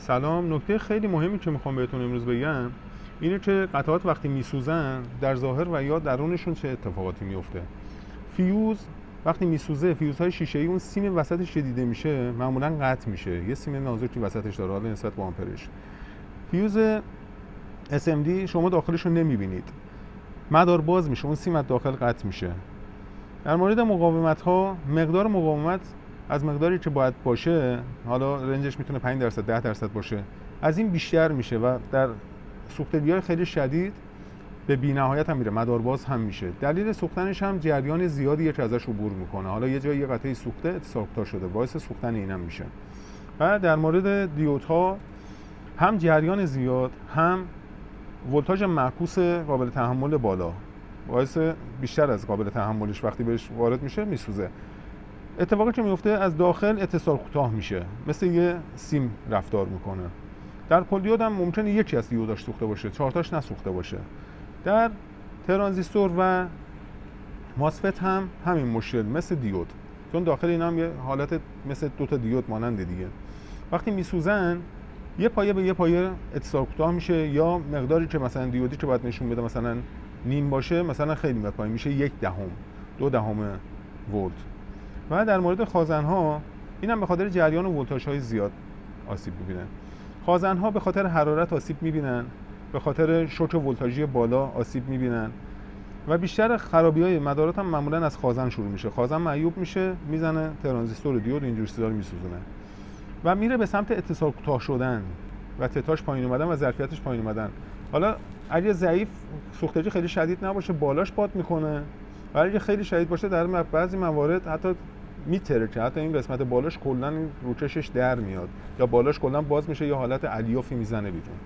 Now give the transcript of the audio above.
سلام. نکته خیلی مهمی که میخوام بهتون امروز بگم اینه که قطعات وقتی میسوزن در ظاهر و یا درونشون چه اتفاقاتی میفته. فیوز وقتی میسوزه، فیوزهای شیشه‌ای اون سیم وسطش که دیده میشه معمولا قطع میشه، یه سیم نازکی وسطش داره حالا نسبت به آمپرش. فیوز SMD شما داخلش رو نمیبینید، مدار باز میشه، اون سیم از داخل قطع میشه. در مورد مقاومت ها، مقدار مقاومت از مقداری که باید باشه، حالا رنجش میتونه 5% 10% باشه، از این بیشتر میشه و در سوختگی‌های خیلی شدید به بی‌نهایت هم میره، مدار باز هم میشه. دلیل سوختنش هم جریان زیادیه که ازش عبور میکنه، حالا یه جایی یه قطعه سوخته اتصال کوتاه شده، باعث سوختن اینم میشه. و در مورد دیودها هم جریان زیاد هم ولتاژ معکوس قابل تحمل بالا باعث بیشتر از قابل تحملش وقتی بهش وارد میشه میسوزه. اتفاقی که میفته از داخل اتصال کوتاه میشه، مثل یه سیم رفتار میکنه. در پل دیود هم ممکنه یکی از دیوداش سوخته باشه، 4 تاش نسوخته باشه. در ترانزیستور و ماسفت هم همین مشکل مثل دیود، چون داخل اینا هم یه حالت مثل 2 تا دیود مانند دیگه. وقتی میسوزن یه پایه به یه پایه اتصال کوتاه میشه، یا مقداری که مثلا دیودی که باید نشون بده مثلا نیم باشه مثلا خیلی میاد پایین میشه 1/10 2/10 ولت. و در مورد خازن‌ها اینم به خاطر جریان و ولتاژهای زیاد آسیب می‌بینن. خازن‌ها به خاطر حرارت آسیب می‌بینن، به خاطر شوک ولتاژی بالا آسیب می‌بینن و بیشتر خرابی‌های مدارات هم معمولاً از خازن شروع میشه. خازن معیوب میشه، میزنه ترانزیستور دیود اینجور چیزا رو میسوزونه و میره به سمت اتصال کوتاه شدن و تتاش پایین اومدن و ظرفیتش پایین اومدن. حالا اگه ضعیف سوختگی خیلی شدید نباشه بالاش باد میکنه، ولی اگه خیلی شدید باشه در بعضی موارد حتی میترکه، حتی این قسمت بالاش کلا روکشش در میاد یا بالاش کلا باز میشه یا حالت الیافی میزنه بیرون.